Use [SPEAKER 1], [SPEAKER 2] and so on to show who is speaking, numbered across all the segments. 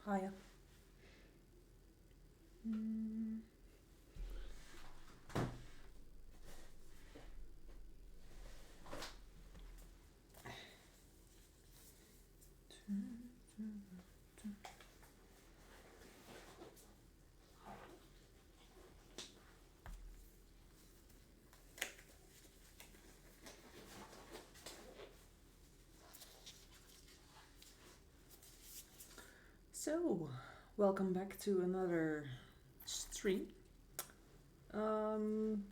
[SPEAKER 1] Hiya. Mm. So, welcome back to another stream. Um,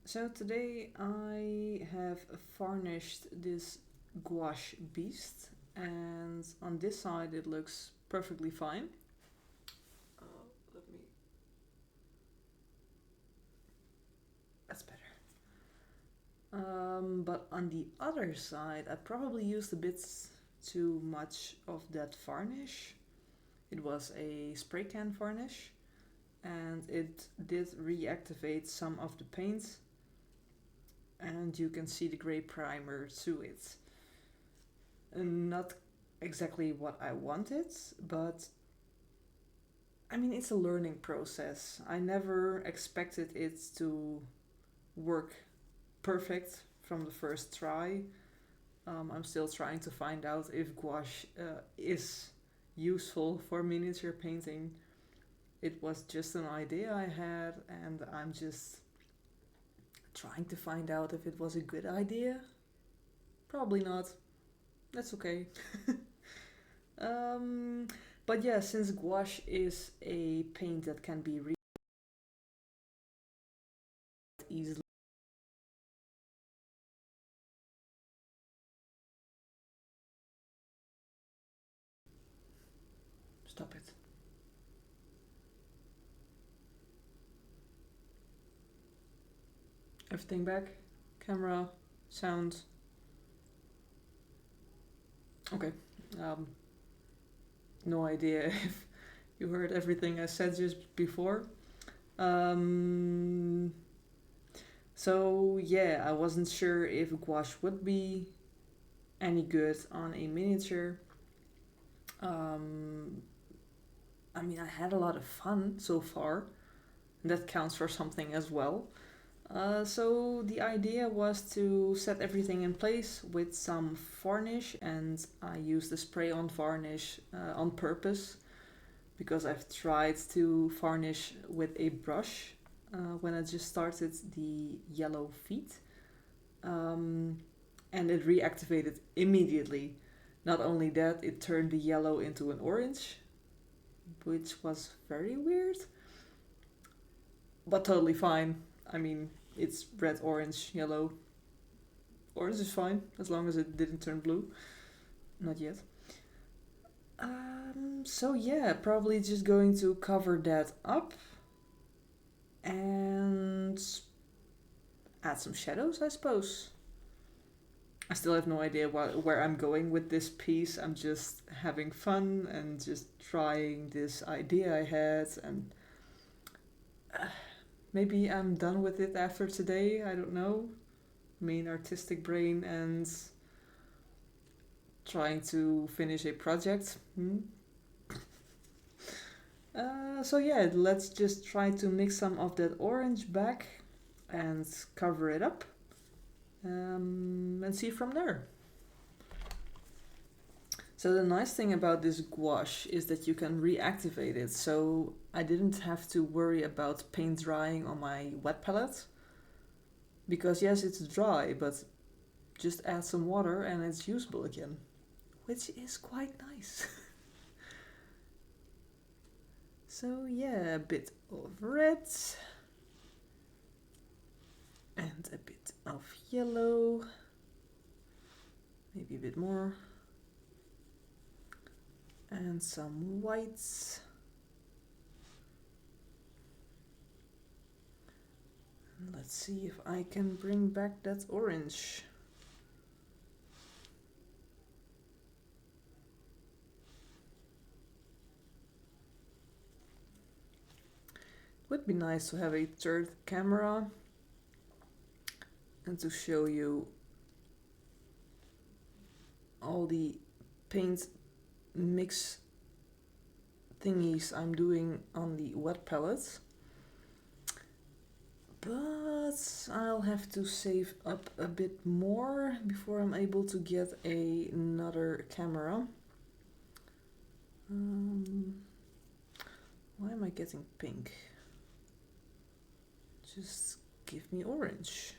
[SPEAKER 1] so today I have varnished this gouache beast, and on this side it looks perfectly fine. Let me. That's better. But on the other side, I probably used a bit too much of that varnish. It was a spray can varnish, and it did reactivate some of the paint, and you can see the gray primer to it. And not exactly what I wanted, but I mean, it's a learning process. I never expected it to work perfect from the first try. I'm still trying to find out if gouache is useful for miniature painting. It was just an idea I had, and I'm just trying to find out if it was a good idea. Probably not. That's okay. um, but yeah, since gouache is a paint that can be read easily. Stop it. Everything back? Camera, sound. Okay. Um, no idea if you heard everything I said just before. Um, so yeah, I wasn't sure if gouache would be any good on a miniature. Um, I mean, I had a lot of fun so far. That counts for something as well. So the idea was to set everything in place with some varnish, and I used the spray-on varnish on purpose because I've tried to varnish with a brush when I just started the yellow feet, and it reactivated immediately. Not only that, it turned the yellow into an orange, which was very weird, but totally fine. I mean, it's red, orange, yellow. Orange is fine as long as it didn't turn blue. Not yet. So yeah, probably just going to cover that up and add some shadows, I suppose. I still have no idea where I'm going with this piece. I'm just having fun and just trying this idea I had, and maybe I'm done with it after today. I don't know. Main artistic brain and trying to finish a project. So yeah, let's just try to mix some of that orange back and cover it up, and see from there. So the nice thing about this gouache is that you can reactivate it, so I didn't have to worry about paint drying on my wet palette. Because yes, it's dry, but just add some water and it's usable again, which is quite nice. So yeah, a bit of red and a bit of yellow, maybe a bit more, and some whites. And let's see if I can bring back that orange. Would be nice to have a third camera and to show you all the paint mix thingies I'm doing on the wet palette. But I'll have to save up a bit more before I'm able to get another camera. Why am I getting pink? Just give me orange.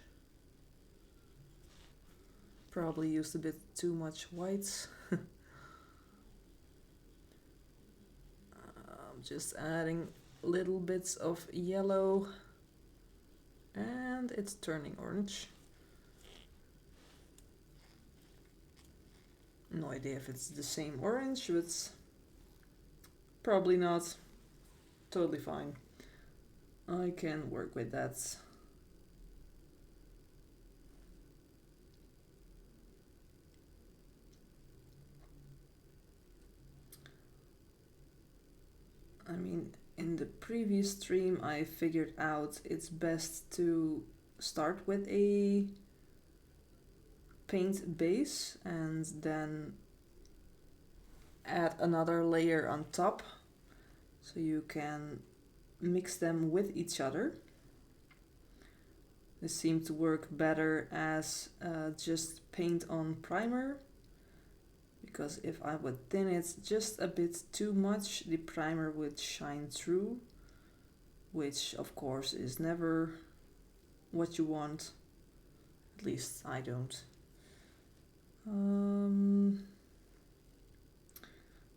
[SPEAKER 1] Probably used a bit too much white. I'm just adding little bits of yellow and it's turning orange. No idea if it's the same orange, but probably not. Totally fine. I can work with that. I mean, in the previous stream I figured out it's best to start with a paint base and then add another layer on top so you can mix them with each other. This seemed to work better as just paint on primer, because if I would thin it just a bit too much, the primer would shine through, which of course is never what you want. At least I don't.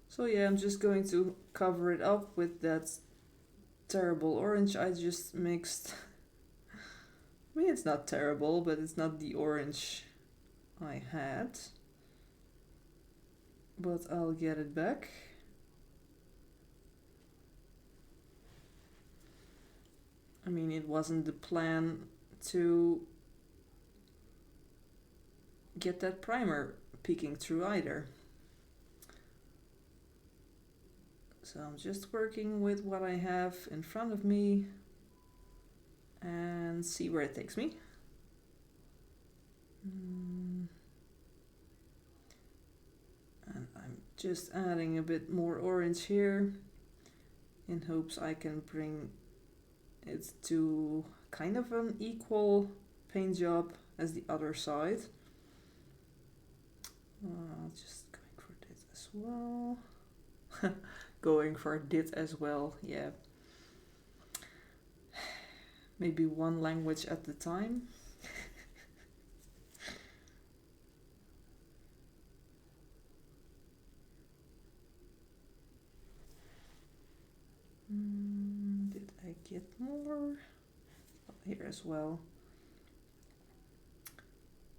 [SPEAKER 1] So yeah, I'm just going to cover it up with that terrible orange I just mixed. I mean, it's not terrible, but it's not the orange I had. But I'll get it back. I mean, it wasn't the plan to get that primer peeking through either. So I'm just working with what I have in front of me and see where it takes me. And I'm just adding a bit more orange here in hopes I can bring it to kind of an equal paint job as the other side. Just going for this as well. Going for dit as well, yeah. Maybe one language at a time. Did I get more? Oh, here as well.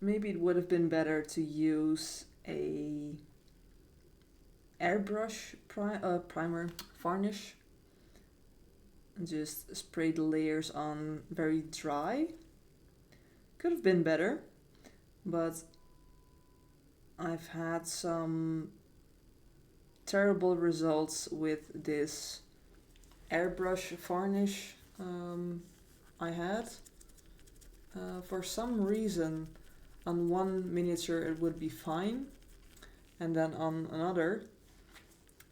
[SPEAKER 1] Maybe it would have been better to use a airbrush primer varnish and just spray the layers on very dry. Could have been better, but I've had some terrible results with this airbrush varnish I had. For some reason on one miniature it would be fine, and then on another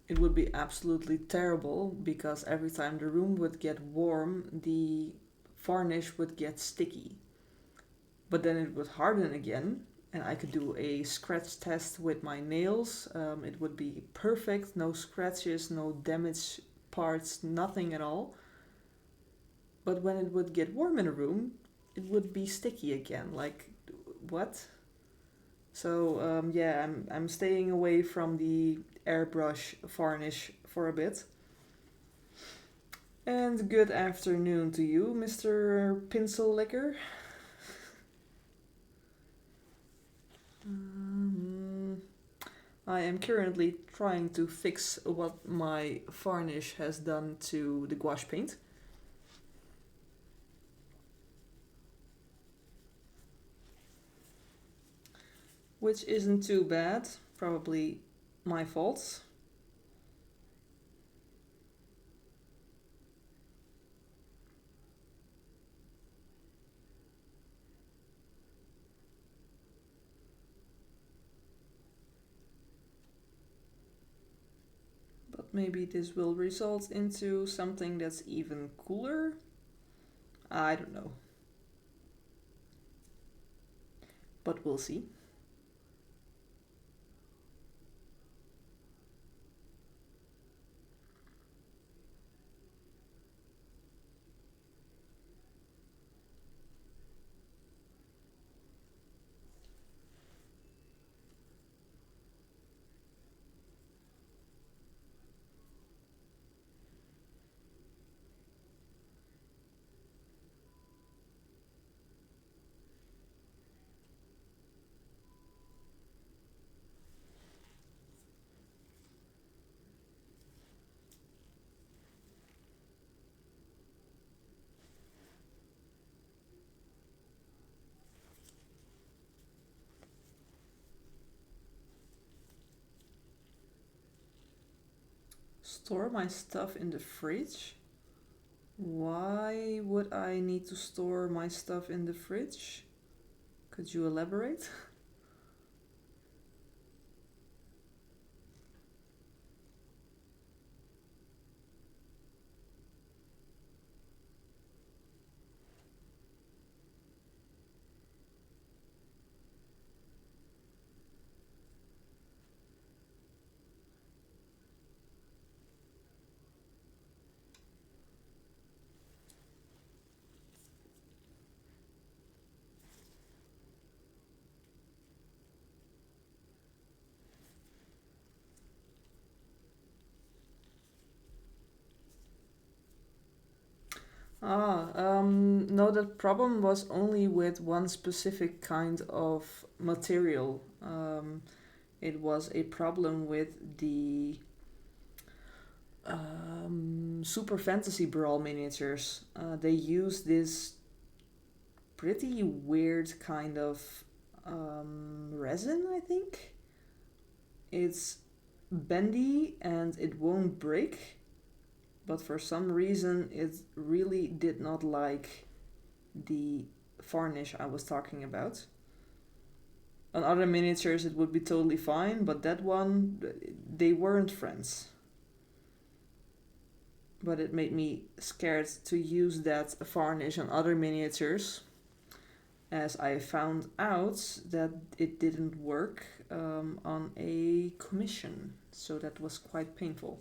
[SPEAKER 1] it would be absolutely terrible, because every time the room would get warm, the varnish would get sticky. But then it would harden again, and I could do a scratch test with my nails. It would be perfect, no scratches, no damaged parts, nothing at all. But when it would get warm in a room, it would be sticky again. Like, what? So yeah, I'm staying away from the airbrush varnish for a bit. And good afternoon to you, Mr. Pencil Licker. I am currently trying to fix what my varnish has done to the gouache paint. Which isn't too bad, probably my fault. But maybe this will result into something that's even cooler. I don't know. But we'll see. Store my stuff in the fridge? Why would I need to store my stuff in the fridge? Could you elaborate? No, the problem was only with one specific kind of material. It was a problem with the Super Fantasy Brawl miniatures. They use this pretty weird kind of resin, I think. It's bendy and it won't break, but for some reason it really did not like the varnish I was talking about. On other miniatures it would be totally fine, but that one, they weren't friends. But it made me scared to use that varnish on other miniatures, as I found out that it didn't work on a commission, so that was quite painful.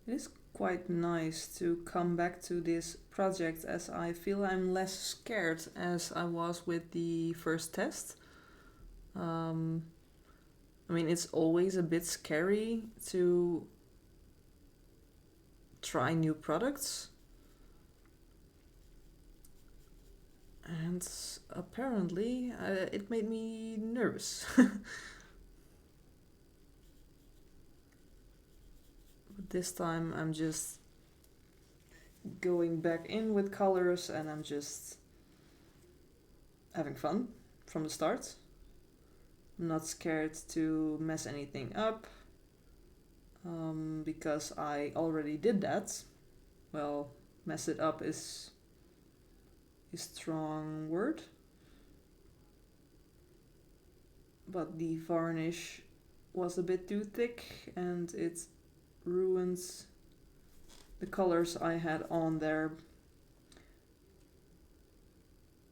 [SPEAKER 1] It is quite nice to come back to this project, as I feel I'm less scared as I was with the first test. I mean, it's always a bit scary to try new products. And apparently, it made me nervous. But this time I'm just going back in with colors and I'm just having fun from the start. I'm not scared to mess anything up, because I already did that. Well, mess it up is a strong word, but the varnish was a bit too thick and it ruins the colors I had on there.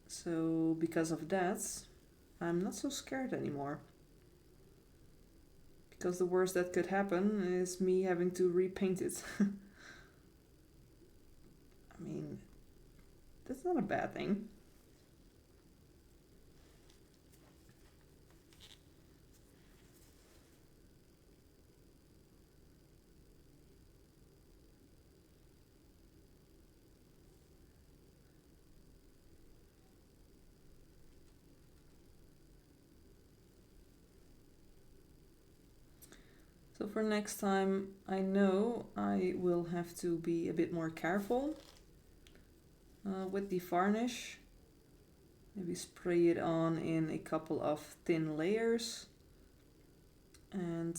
[SPEAKER 1] So because of that, I'm not so scared anymore. Because the worst that could happen is me having to repaint it. I mean, that's not a bad thing. So for next time, I know I will have to be a bit more careful with the varnish. Maybe spray it on in a couple of thin layers and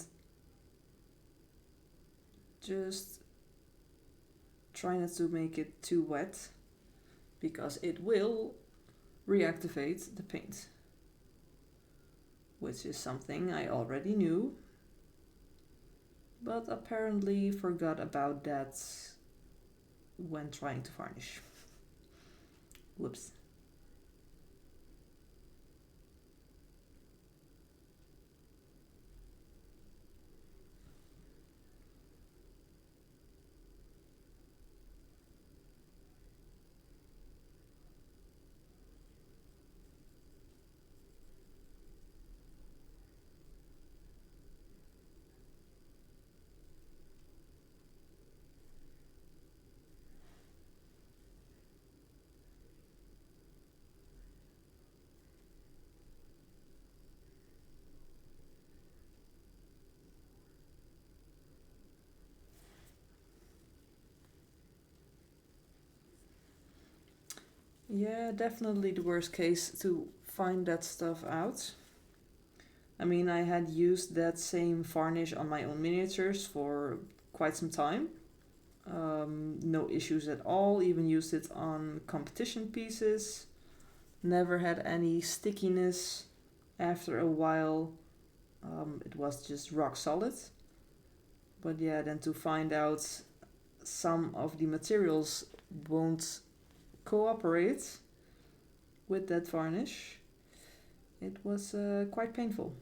[SPEAKER 1] just try not to make it too wet because it will reactivate the paint, which is something I already knew, but apparently forgot about that when trying to varnish. Whoops. Yeah, definitely the worst case to find that stuff out. I mean, I had used that same varnish on my own miniatures for quite some time. No issues at all, even used it on competition pieces. Never had any stickiness. After a while, it was just rock solid. But yeah, then to find out some of the materials won't cooperate with that varnish, it was quite painful.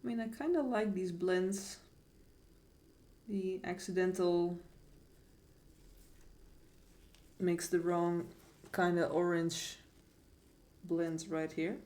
[SPEAKER 1] I mean, I kind of like these blends. The accidental makes the wrong kind of orange blends right here.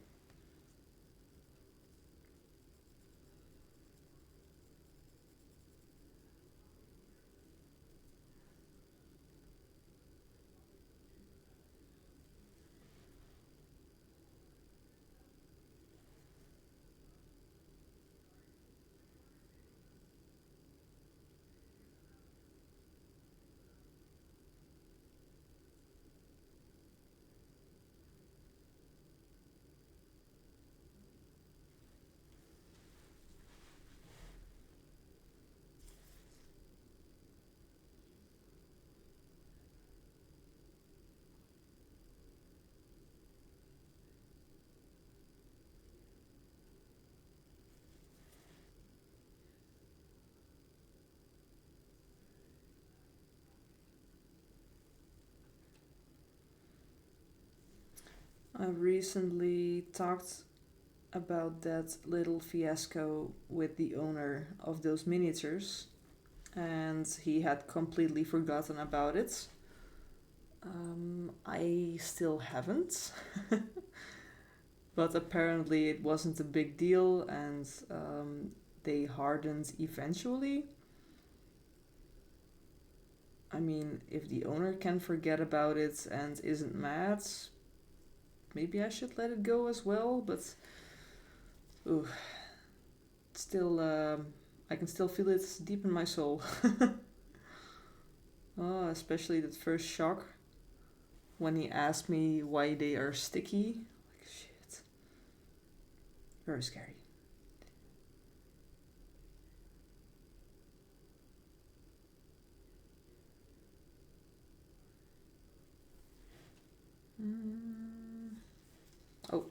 [SPEAKER 1] I recently talked about that little fiasco with the owner of those miniatures, and he had completely forgotten about it. I still haven't, but apparently it wasn't a big deal, and they hardened eventually. I mean, if the owner can forget about it and isn't mad, maybe I should let it go as well, but ooh, still, I can still feel it deep in my soul. Oh, especially that first shock when he asked me why they are sticky. Like, shit. Very scary. Oh,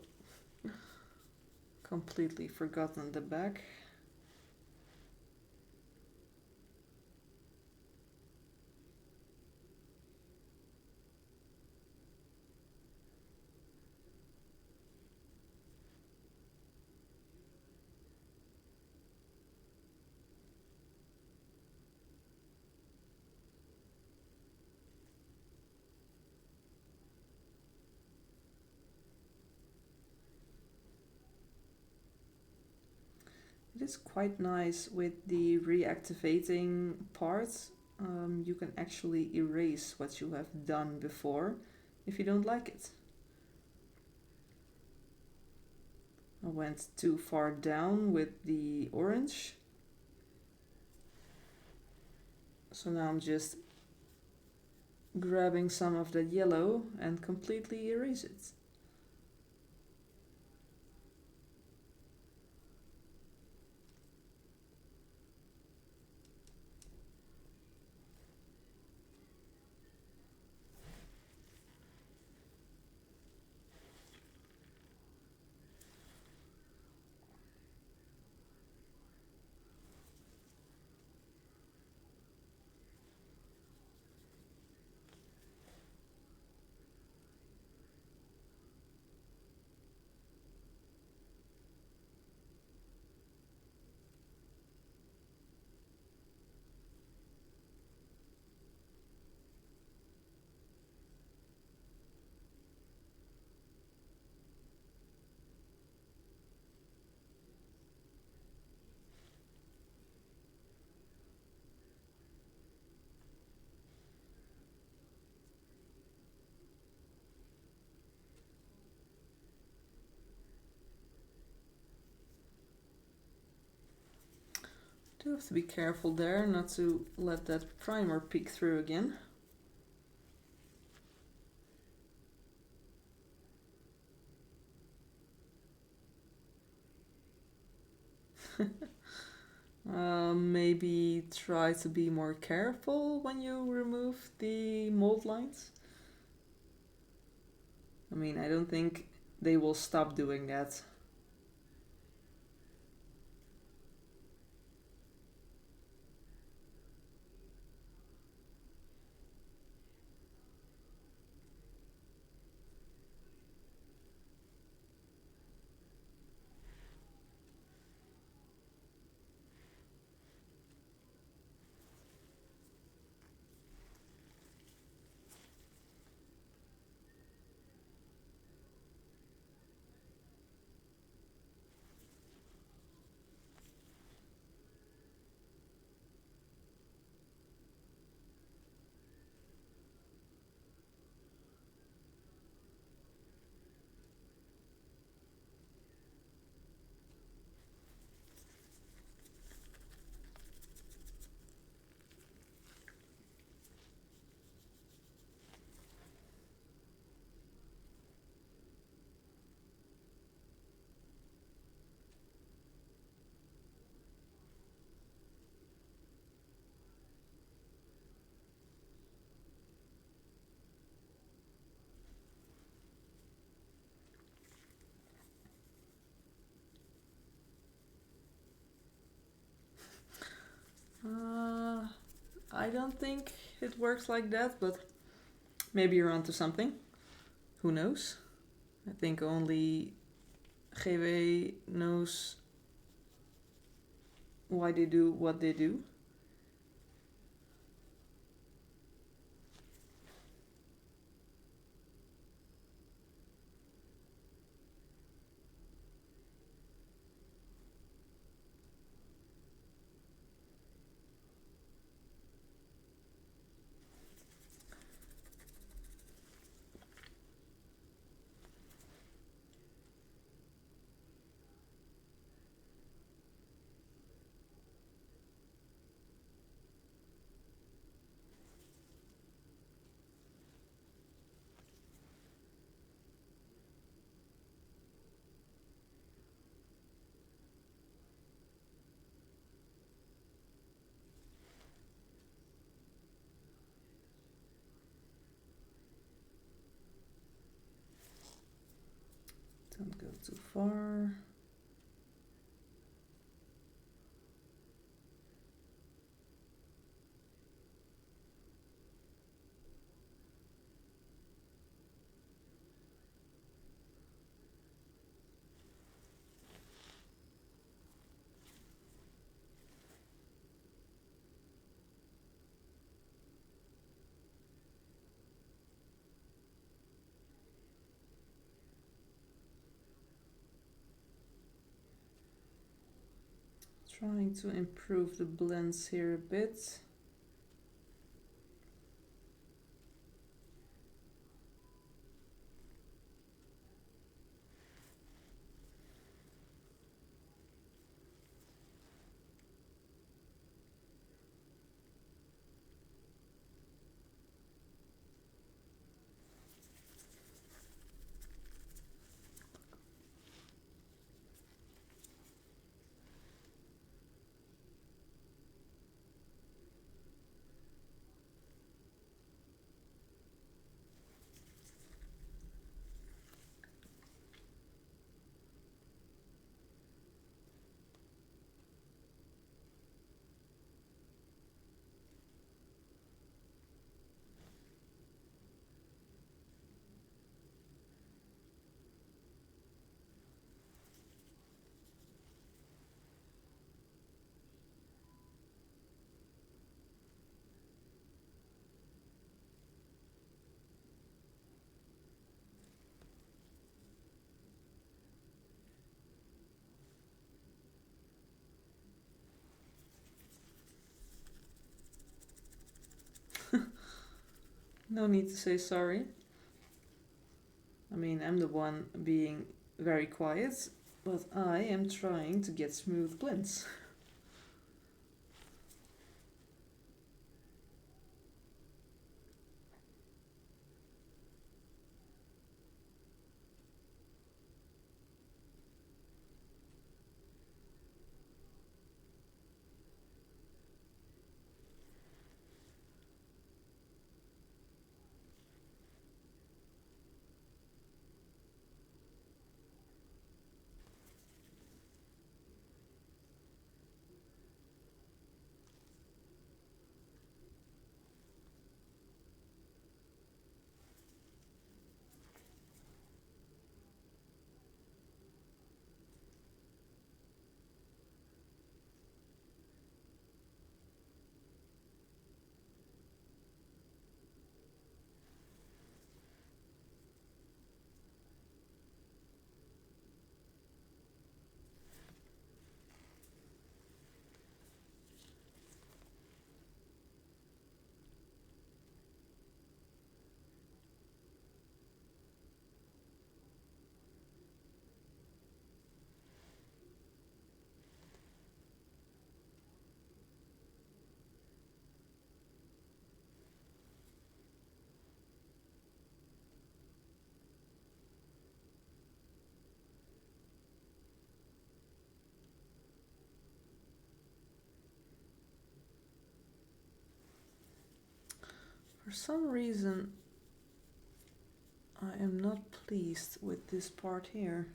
[SPEAKER 1] completely forgotten the back. It is quite nice with the reactivating parts. You can actually erase what you have done before if you don't like it. I went too far down with the orange. So now I'm just grabbing some of that yellow and completely erase it. Do have to be careful there not to let that primer peek through again. Maybe try to be more careful when you remove the mold lines. I mean, I don't think they will stop doing that. I don't think it works like that, but maybe you're onto something. Who knows? I think only GW knows why they do what they do. Don't go too far. Trying to improve the blends here a bit. No need to say sorry. I mean, I'm the one being very quiet, but I am trying to get smooth blends. For some reason, I am not pleased with this part here.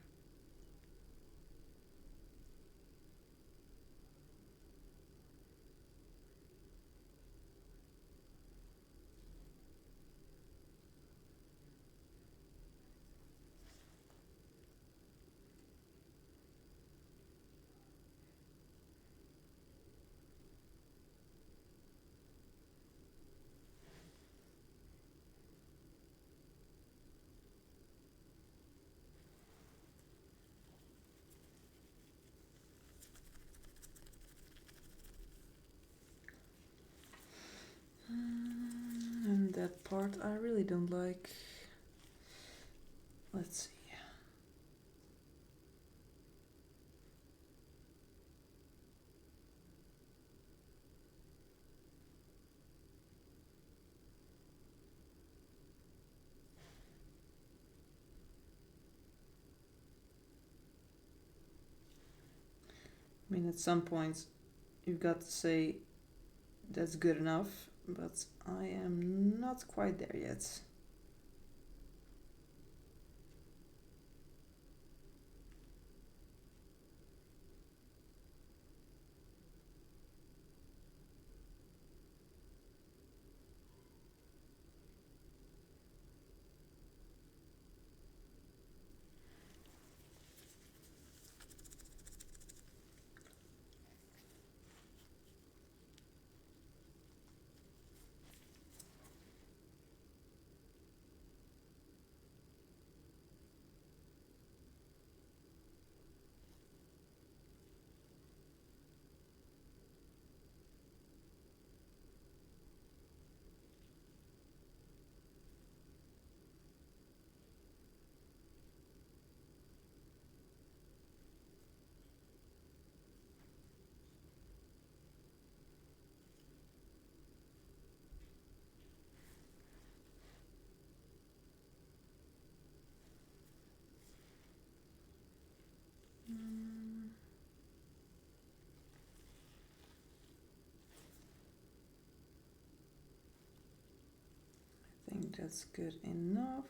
[SPEAKER 1] And that part I really don't like. Let's see. I mean, at some point, you've got to say that's good enough, but I am not quite there yet. that's good enough.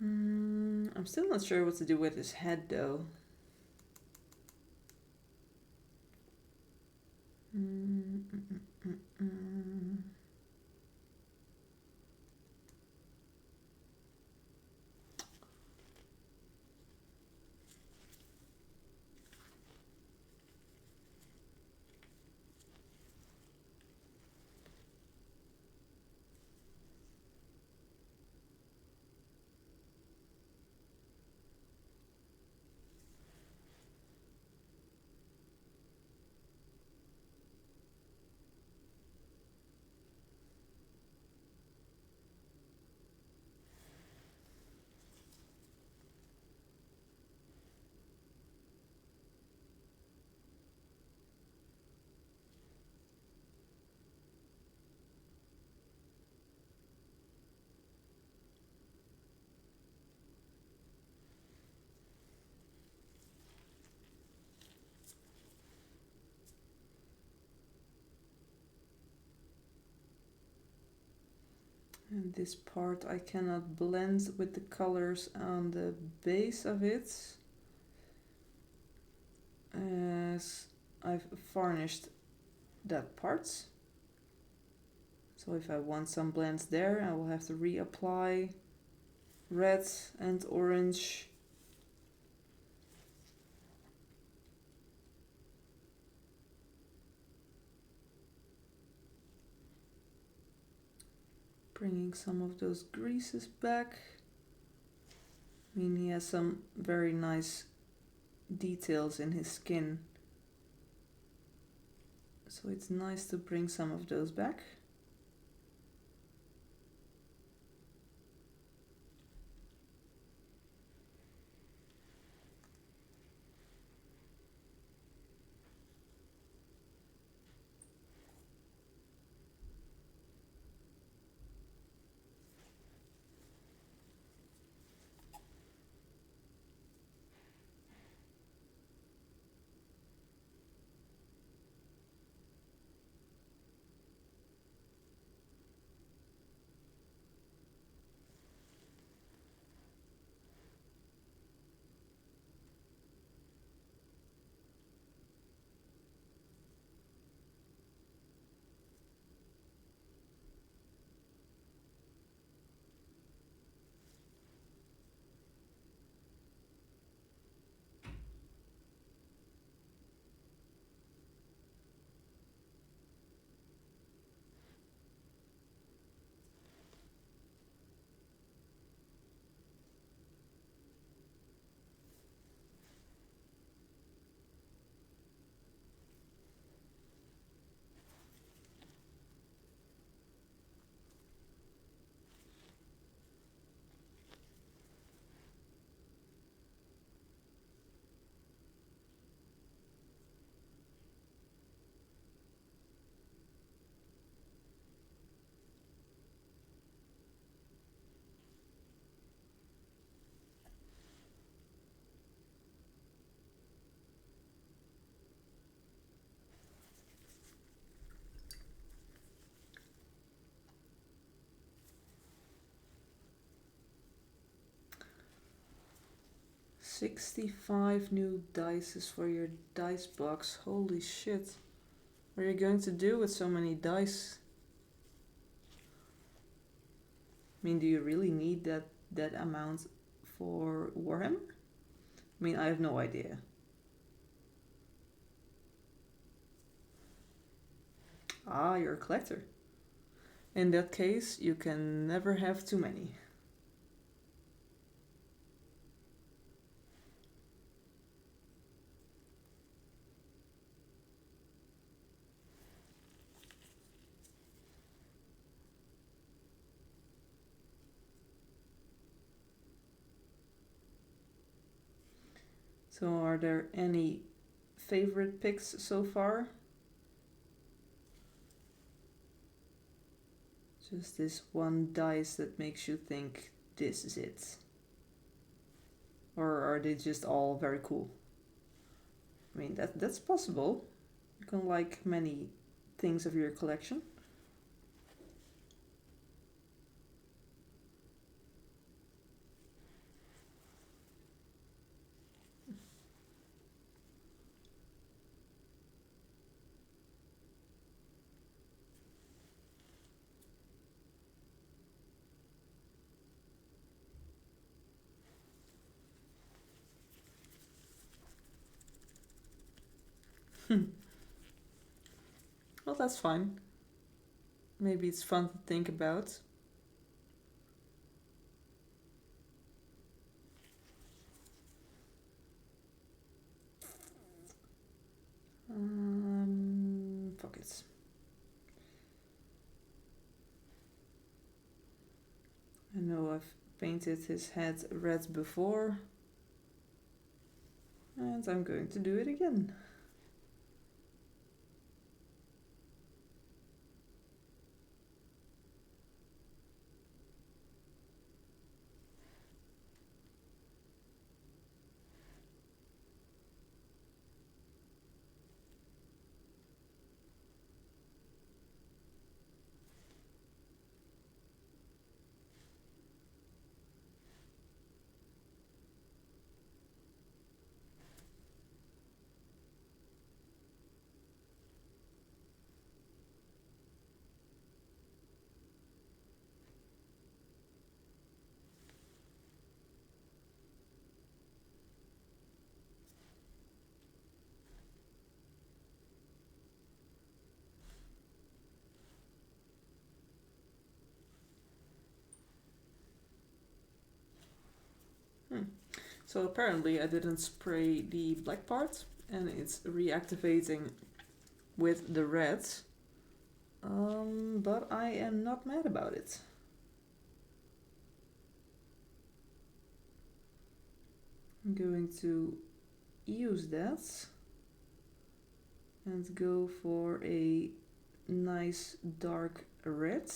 [SPEAKER 1] I'm still not sure what to do with his head though. And this part I cannot blend with the colors on the base of it, as I've varnished that part. So if I want some blends there, I will have to reapply red and orange. Bringing some of those greases back. I mean, he has some very nice details in his skin, so it's nice to bring some of those back. $65 new dice for your dice box. Holy shit. What are you going to do with so many dice? I mean, do you really need that amount for Warhammer? I mean, I have no idea. Ah, you're a collector. In that case, you can never have too many. So are there any favorite picks so far? Just this one dice that makes you think this is it? Or are they just all very cool? I mean, that's possible. You can like many things of your collection. Well, that's fine. Maybe it's fun to think about. Fuck it. I know I've painted his head red before. And I'm going to do it again. So apparently I didn't spray the black part and it's reactivating with the red. But I am not mad about it. I'm going to use that and go for a nice dark red.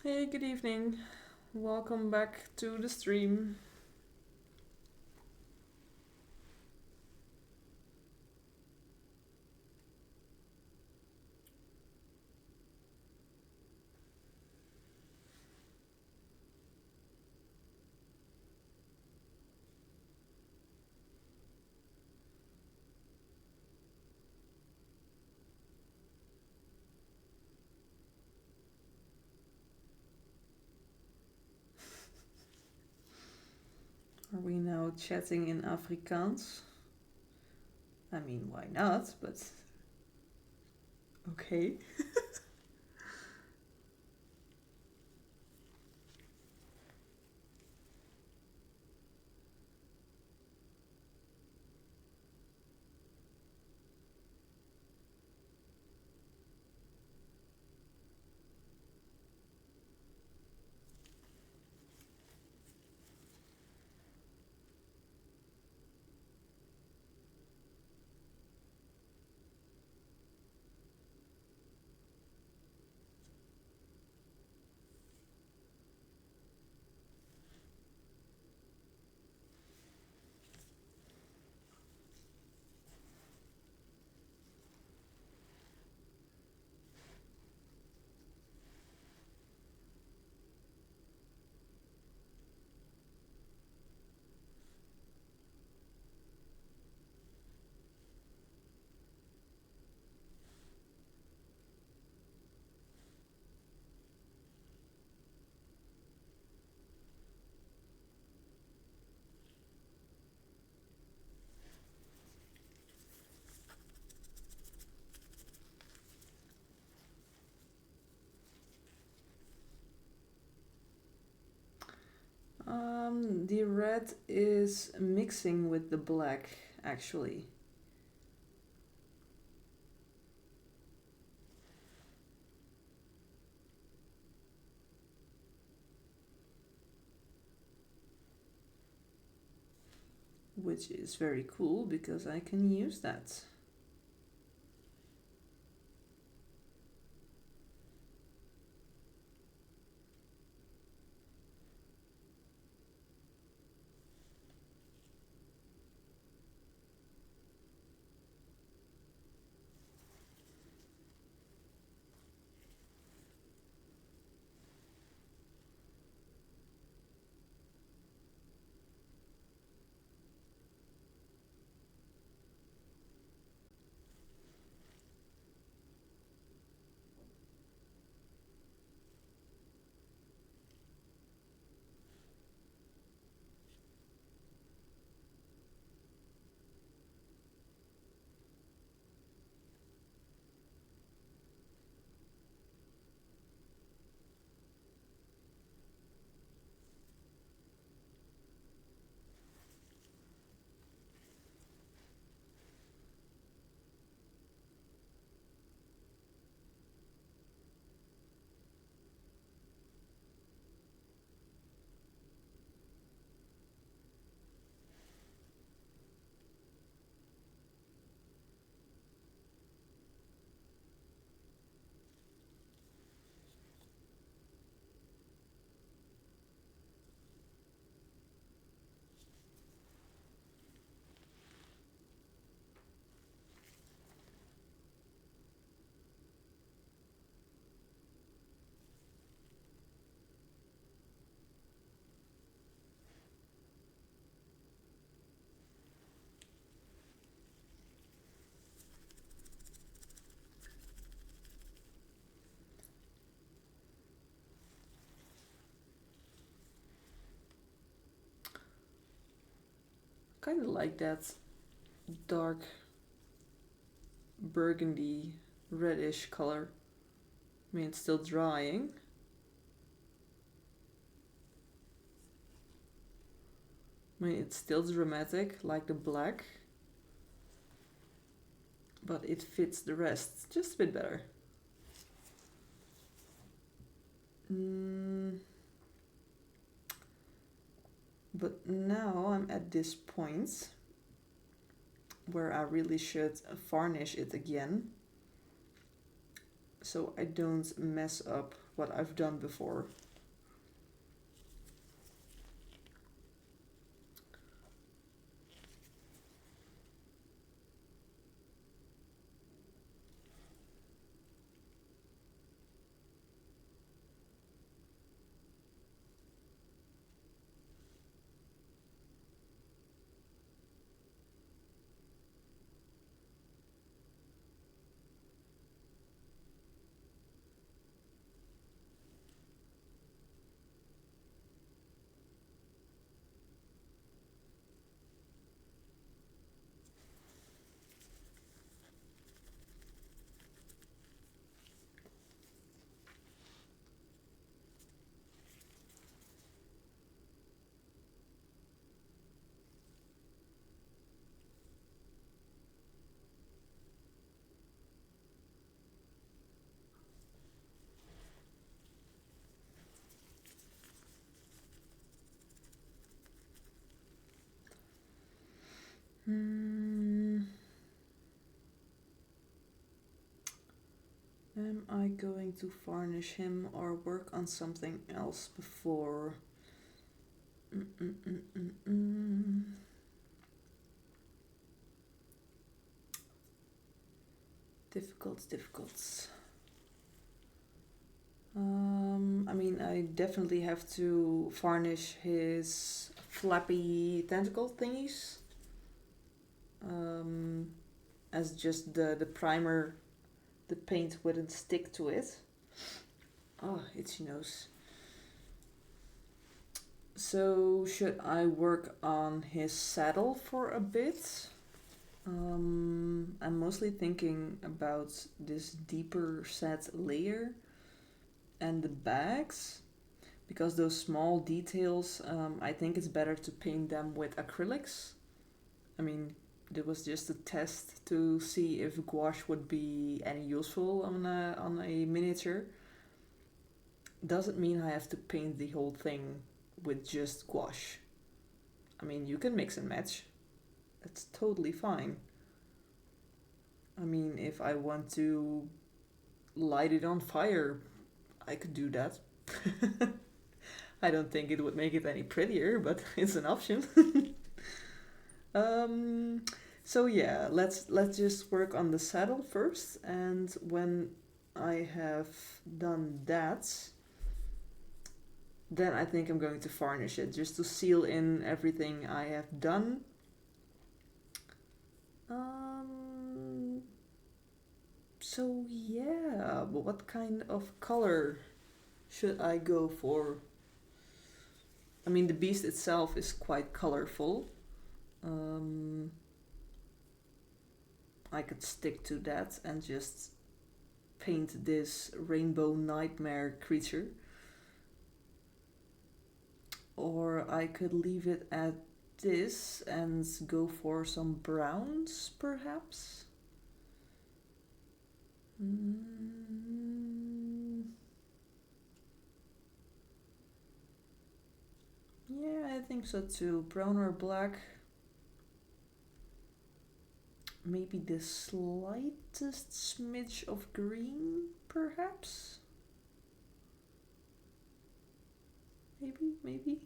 [SPEAKER 1] Hey, good evening. Welcome back to the stream. chatting in Afrikaans. I mean, why not? But okay. The red is mixing with the black, actually. Which is very cool because I can use that. Kind of like that dark burgundy reddish color. I mean, it's still drying. I mean, it's still dramatic like the black, but it fits the rest just a bit better. But now I'm at this point where I really should varnish it again, so I don't mess up what I've done before. Am I going to varnish him or work on something else before? Difficult. I mean, I definitely have to varnish his flappy tentacle thingies. As just the primer, the paint wouldn't stick to it. Oh, itchy nose. So should I work on his saddle for a bit? I'm mostly thinking about this deeper set layer and the bags, because those small details, I think it's better to paint them with acrylics. I mean, it was just a test to see if gouache would be any useful on a miniature. Doesn't mean I have to paint the whole thing with just gouache. I mean, you can mix and match. That's totally fine. I mean, if I want to light it on fire, I could do that. I don't think it would make it any prettier, but it's an option. So yeah, let's just work on the saddle first, and when I have done that, then I think I'm going to varnish it just to seal in everything I have done. So yeah, but what kind of color should I go for? I mean, the beast itself is quite colorful. I could stick to that and just paint this rainbow nightmare creature. Or I could leave it at this and go for some browns, perhaps? Yeah, I think so too. Brown or black. Maybe the slightest smidge of green, perhaps? Maybe.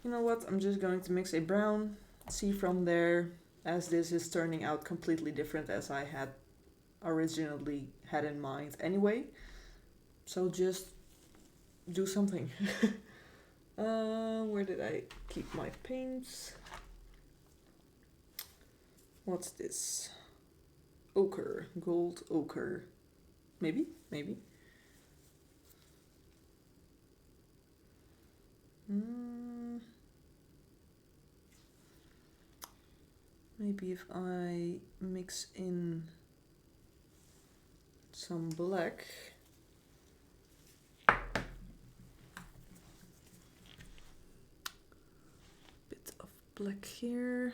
[SPEAKER 1] You know what? I'm just going to mix a brown. See from there, as this is turning out completely different as I had originally had in mind anyway. So just do something. Where did I keep my paints? What's this? Ochre, gold ochre. Maybe. Maybe if I mix in some black. Bit of black here.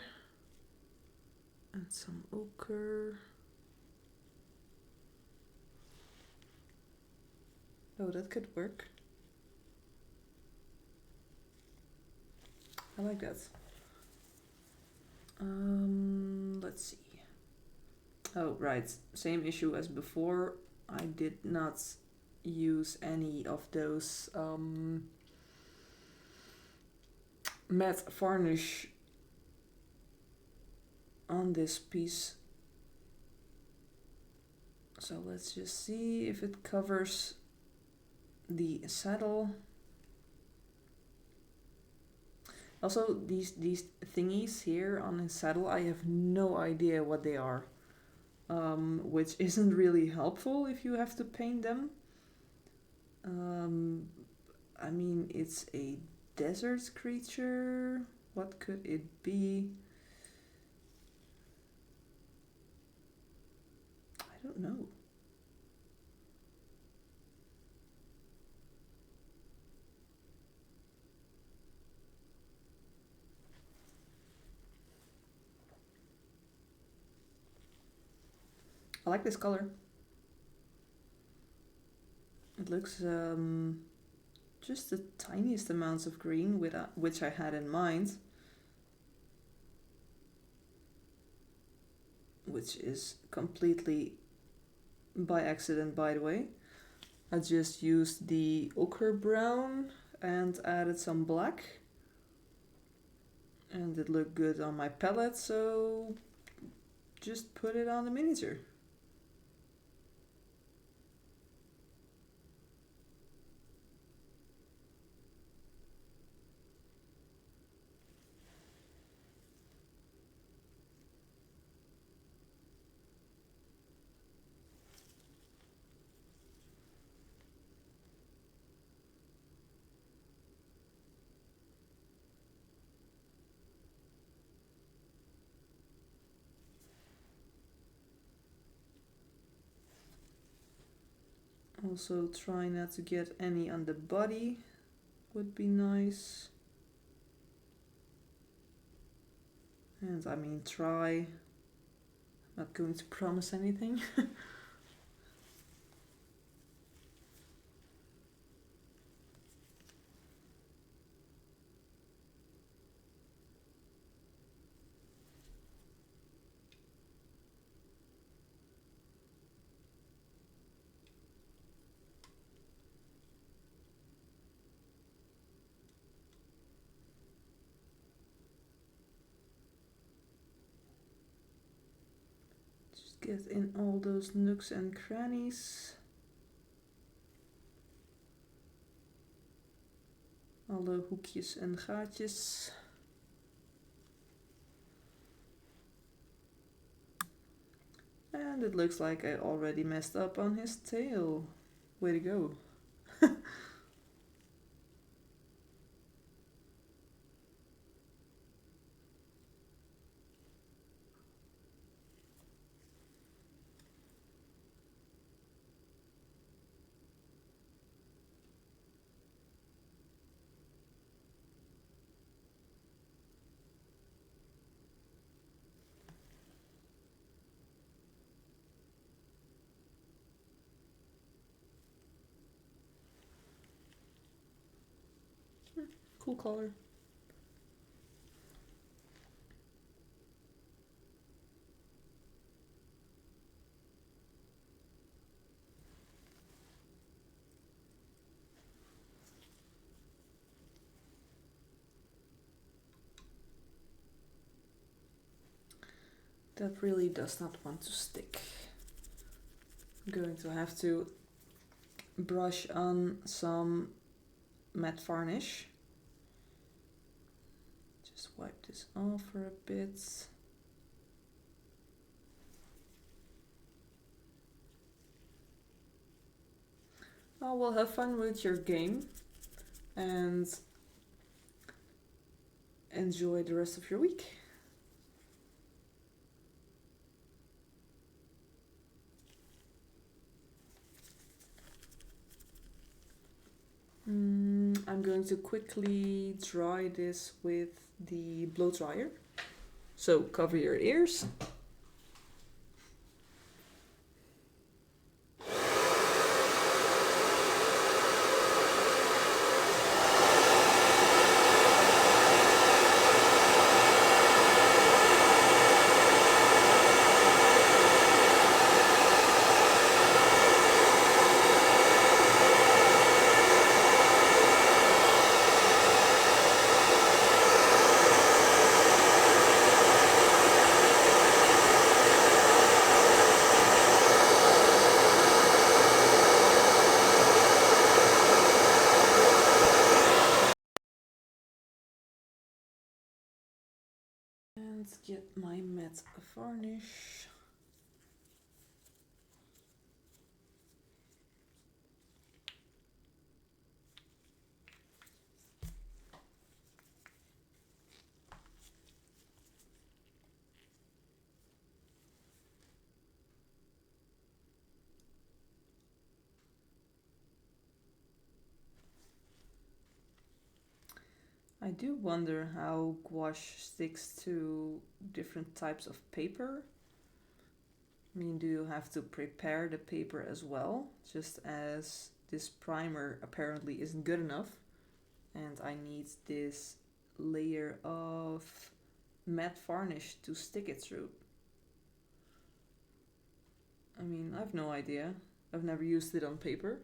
[SPEAKER 1] And some ochre. Oh, that could work. I like that. Let's see. Oh, right. Same issue as before. I did not use any of those matte varnish on this piece. So let's just see if it covers the saddle. Also, these thingies here on his saddle, I have no idea what they are. Which isn't really helpful if you have to paint them. I mean, it's a desert creature. What could it be? I don't know. I like this color. It looks just the tiniest amounts of green, which I had in mind, which is completely by accident, by the way. I just used the ochre brown and added some black, and it looked good on my palette, so just put it on the miniature. Also try not to get any on the body, would be nice. And I mean try, not going to promise anything. Just get in all those nooks and crannies. Alle hoekjes en gaatjes. And it looks like I already messed up on his tail. Way to go. Cool color. That really does not want to stick. I'm going to have to brush on some matte varnish. Just wipe this off for a bit. Oh, well, have fun with your game and enjoy the rest of your week. I'm going to quickly dry this with the blow dryer. So cover your ears. And get my matte varnish. I do wonder how gouache sticks to different types of paper. I mean, do you have to prepare the paper as well, just as this primer apparently isn't good enough, and I need this layer of matte varnish to stick it through. I mean, I've no idea. I've never used it on paper.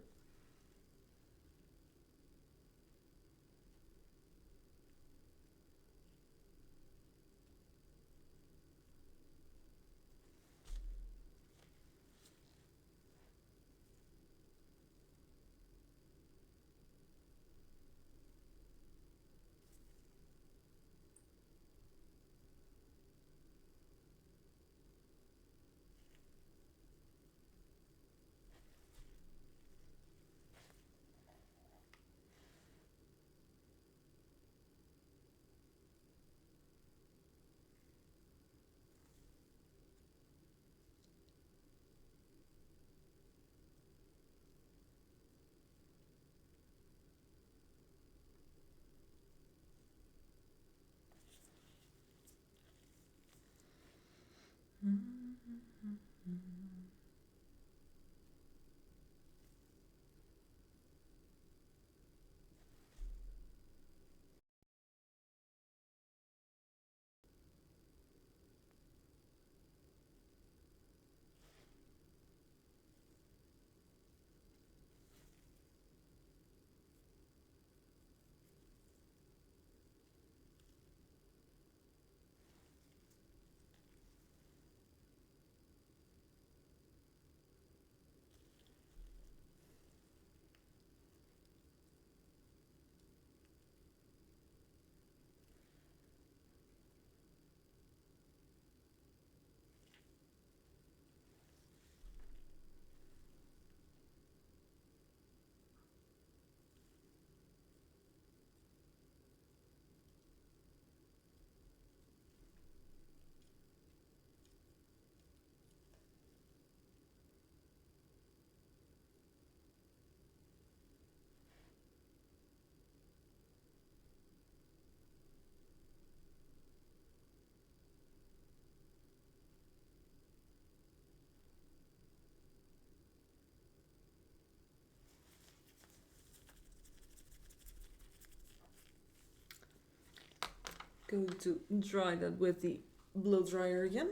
[SPEAKER 1] Going to dry that with the blow dryer again,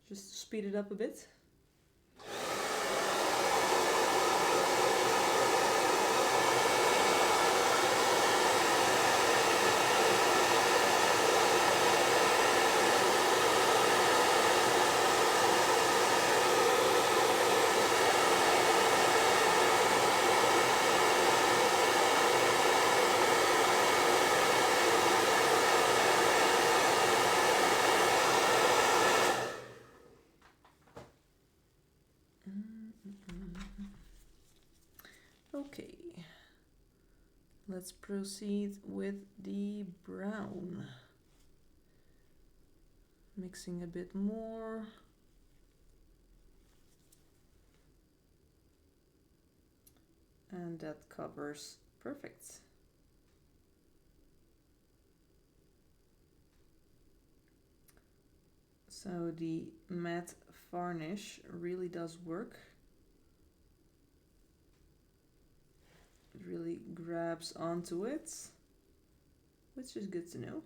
[SPEAKER 1] just to speed it up a bit. Okay, let's proceed with the brown. Mixing a bit more. And that covers perfect. So the matte varnish really does work. It really grabs onto it, which is good to know.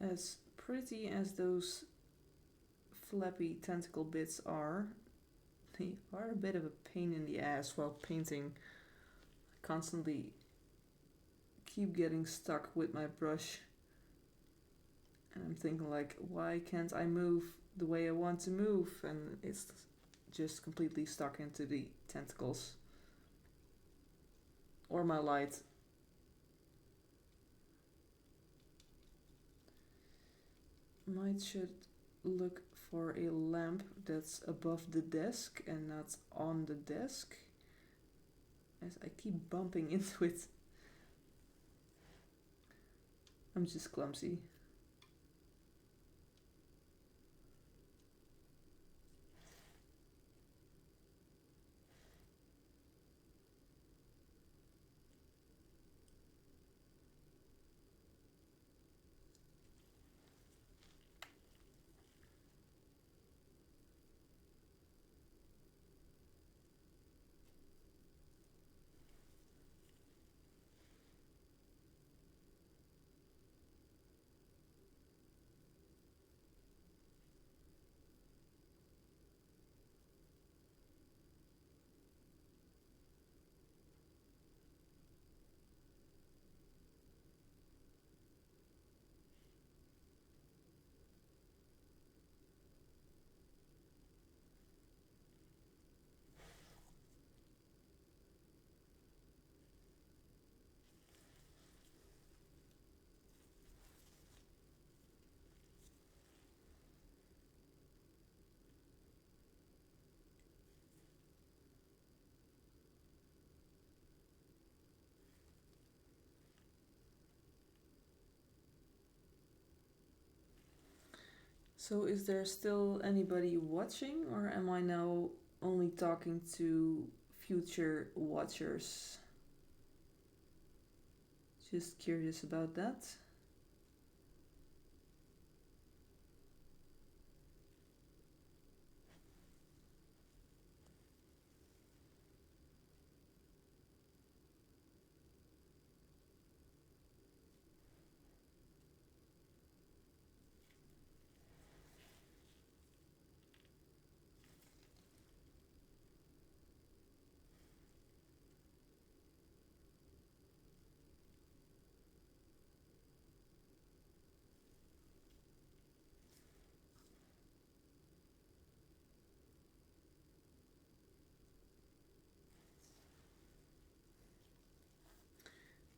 [SPEAKER 1] As pretty as those flappy tentacle bits are, they are a bit of a pain in the ass while painting. I constantly keep getting stuck with my brush. And I'm thinking like, why can't I move the way I want to move? And it's just completely stuck into the tentacles. Or my light. Should look for a lamp that's above the desk and not on the desk, as I keep bumping into it. I'm just clumsy. So is there still anybody watching, or am I now only talking to future watchers? Just curious about that.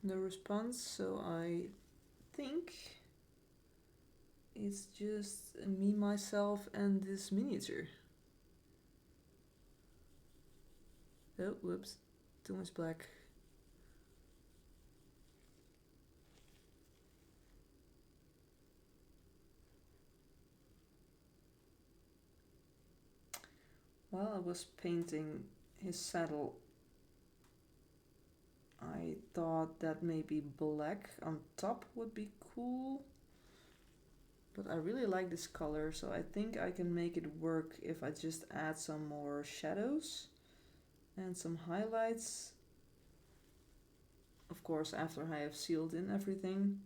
[SPEAKER 1] No response, so I think it's just me, myself, and this miniature. Oh, whoops. Too much black. While I was painting his saddle, I thought that maybe black on top would be cool. But I really like this color, so I think I can make it work if I just add some more shadows and some highlights. Of course, after I have sealed in everything.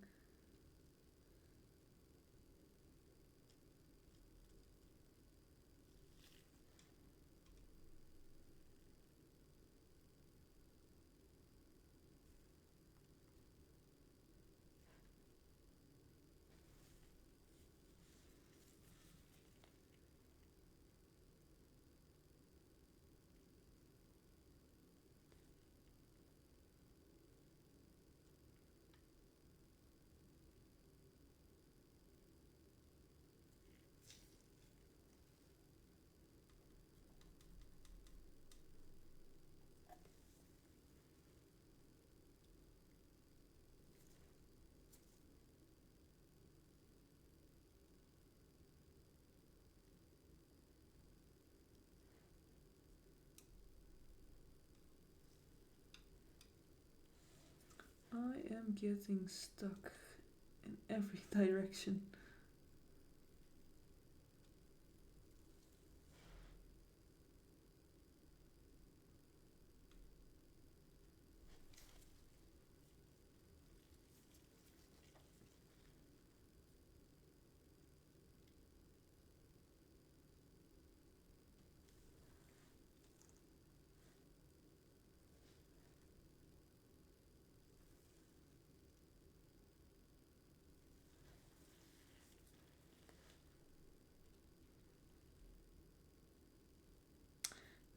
[SPEAKER 1] I am getting stuck in every direction.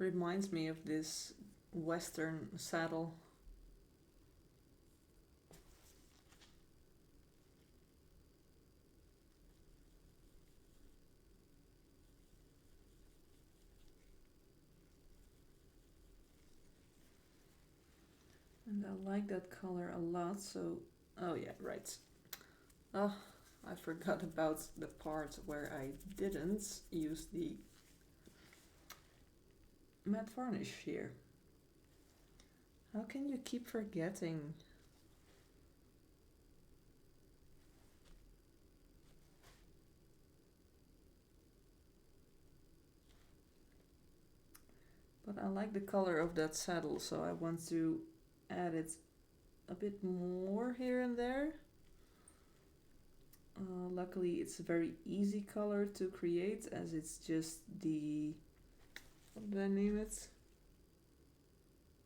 [SPEAKER 1] reminds me of this Western saddle. And I like that color a lot, so... Oh yeah, right. Oh, I forgot about the part where I didn't use the matte varnish here. How can you keep forgetting? But I like the color of that saddle, so I want to add it a bit more here and there. Luckily it's a very easy color to create, as it's just the... what did I name it?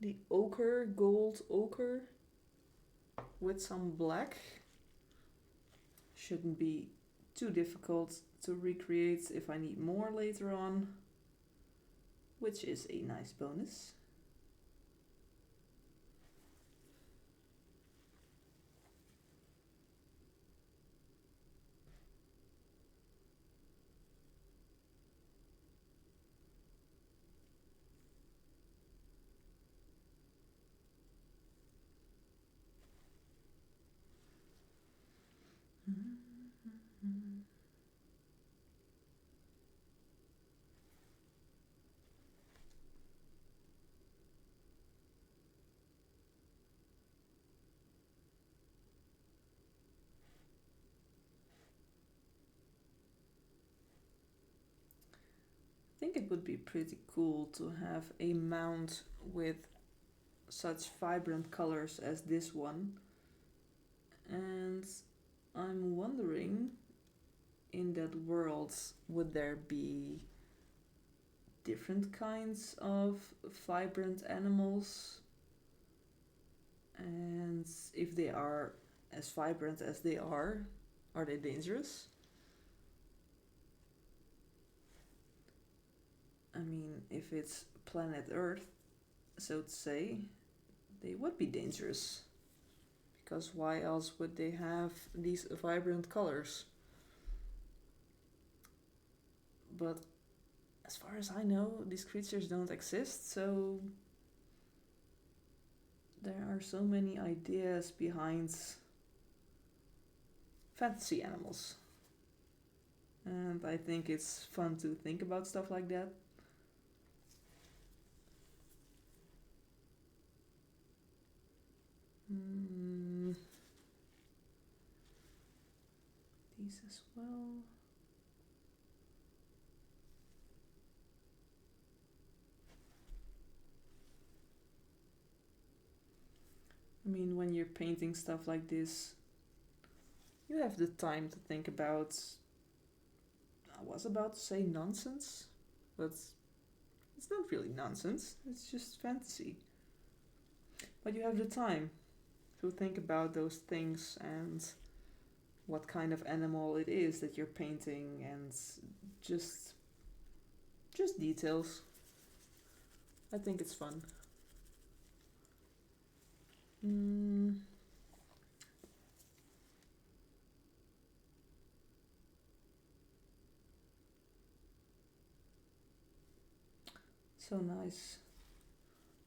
[SPEAKER 1] The ochre, gold ochre with some black. Shouldn't be too difficult to recreate if I need more later on, which is a nice bonus. I think it would be pretty cool to have a mount with such vibrant colors as this one. And I'm wondering, in that world, would there be different kinds of vibrant animals? And if they are as vibrant as they are they dangerous? I mean, if it's planet Earth, so to say, they would be dangerous. Because why else would they have these vibrant colors? But as far as I know, these creatures don't exist, so there are so many ideas behind fantasy animals. And I think it's fun to think about stuff like that. These as well. I mean, when you're painting stuff like this, you have the time to think about... I was about to say nonsense, but it's not really nonsense, it's just fantasy. But you have the time to think about those things and what kind of animal it is that you're painting, and just details. I think it's fun. So nice.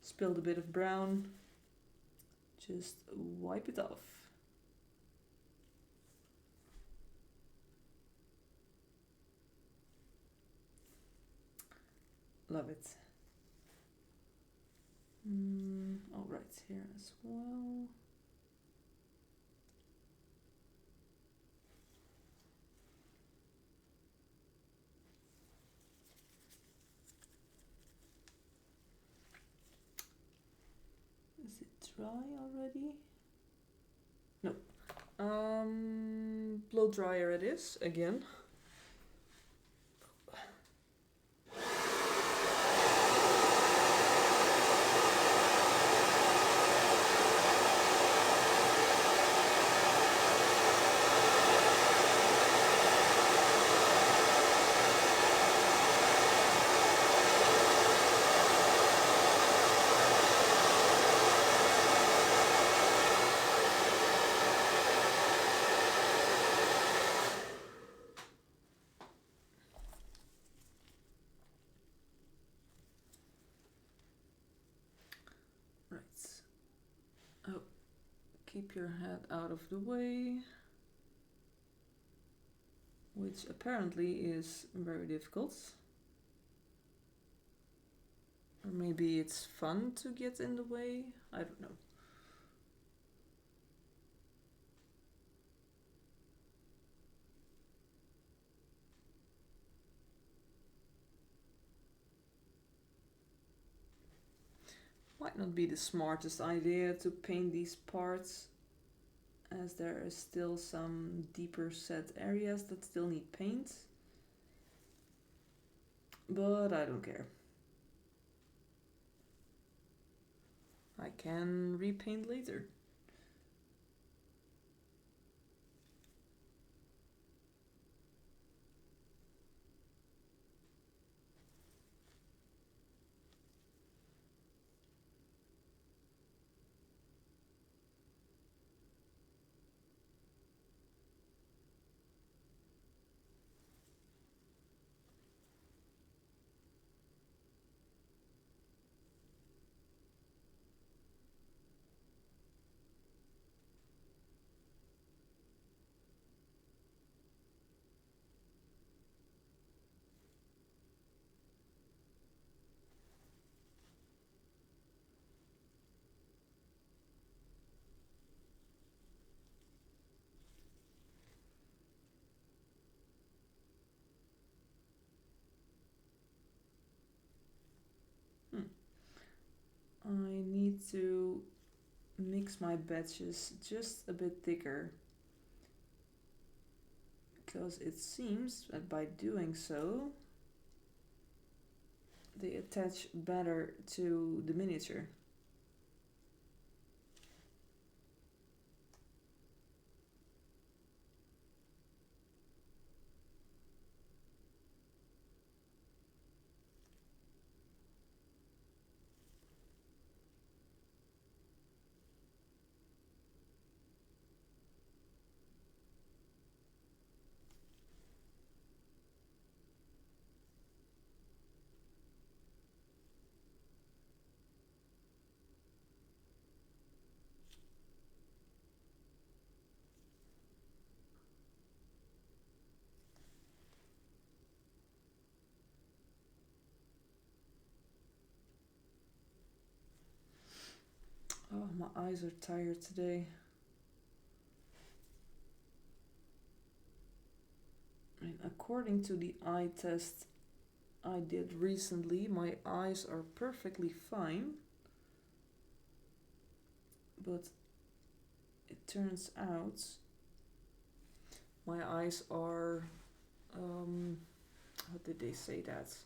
[SPEAKER 1] Spilled a bit of brown. Just wipe it off. Love it. All right, here as well. Is it dry already? No. Blow dryer it is again. keep your head out of the way. Which apparently is very difficult. Or maybe it's fun to get in the way? I don't know. Might not be the smartest idea to paint these parts, as there is still some deeper set areas that still need paint. But I don't care. I can repaint later. I need to mix my batches just a bit thicker, because it seems that by doing so they attach better to the miniature. Oh, my eyes are tired today. And according to the eye test I did recently, my eyes are perfectly fine. But it turns out my eyes are, how did they say that?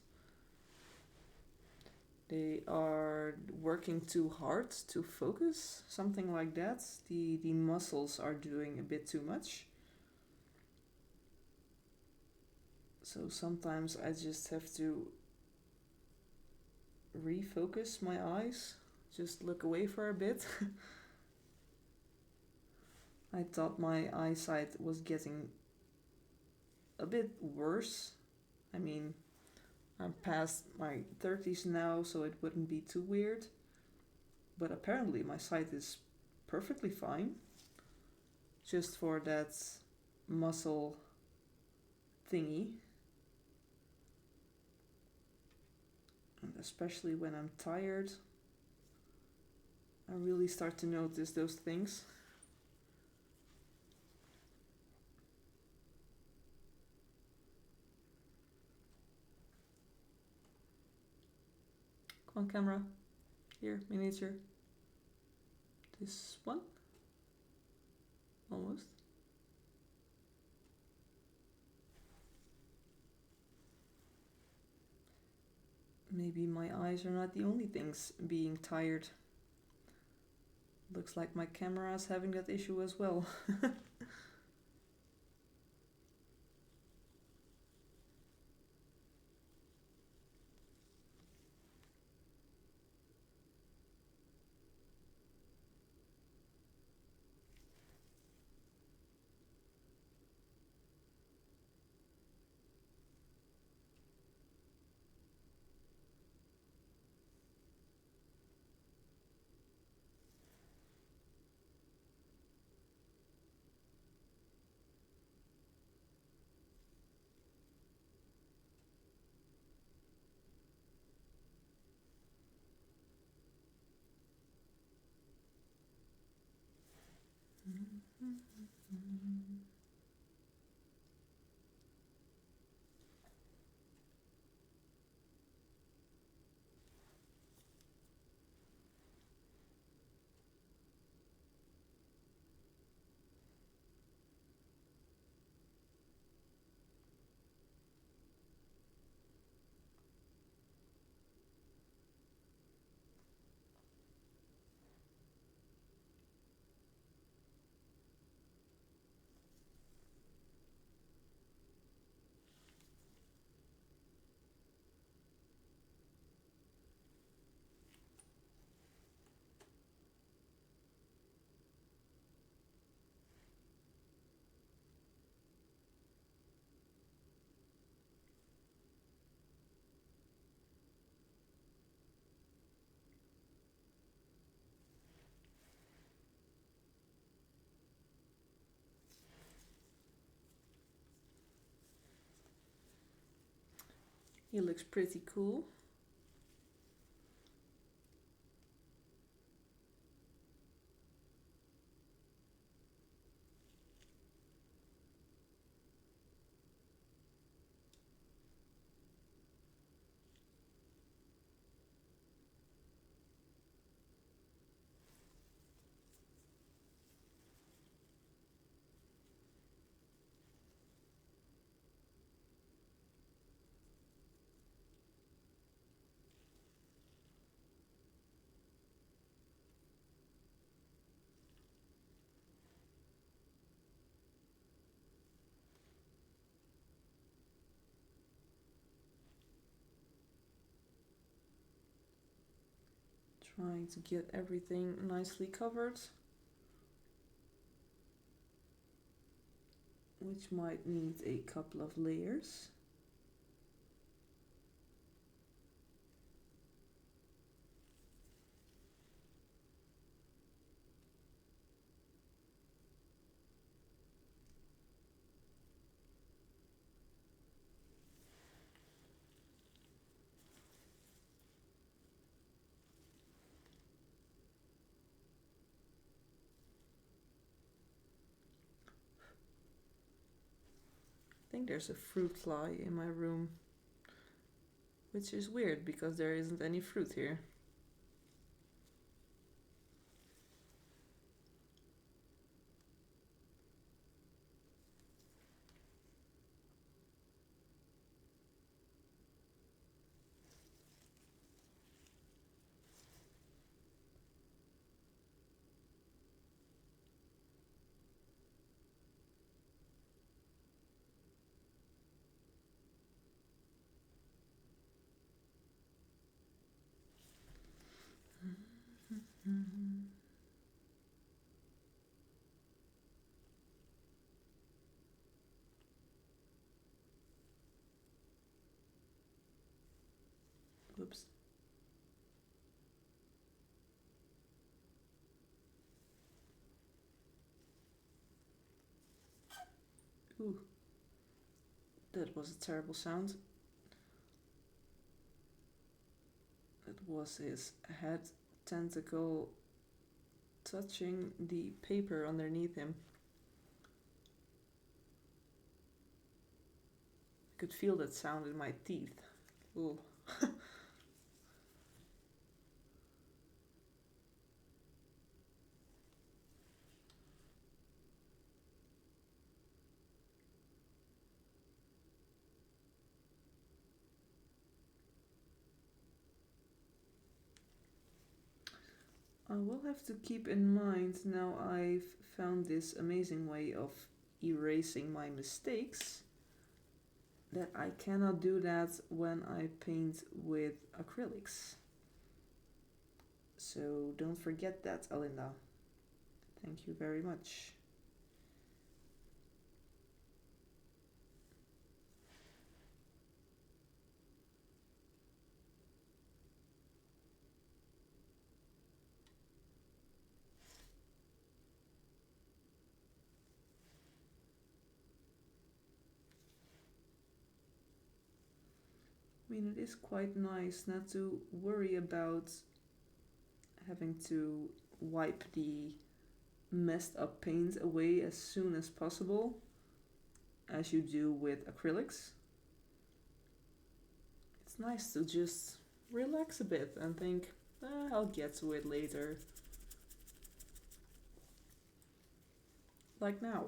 [SPEAKER 1] They are working too hard to focus, something like that. The muscles are doing a bit too much. So sometimes I just have to refocus my eyes, just look away for a bit. I thought my eyesight was getting a bit worse. I mean, I'm past my 30s now, so it wouldn't be too weird. But apparently my sight is perfectly fine. Just for that muscle thingy. And especially when I'm tired, I really start to notice those things. Come on, camera. Here, miniature. This one? Almost. Maybe my eyes are not the only things being tired. Looks like my camera is having that issue as well. He looks pretty cool. Trying to get everything nicely covered, which might need a couple of layers. I think there's a fruit fly in my room, which is weird because there isn't any fruit here. Whoops. Ooh, that was a terrible sound. That was his head tentacle touching the paper underneath him. I could feel that sound in my teeth. Ooh. I will have to keep in mind now I've found this amazing way of erasing my mistakes that I cannot do that when I paint with acrylics. So don't forget that, Alinda. Thank you very much. I mean, it is quite nice not to worry about having to wipe the messed up paint away as soon as possible, as you do with acrylics. It's nice to just relax a bit and think, I'll get to it later. Like now.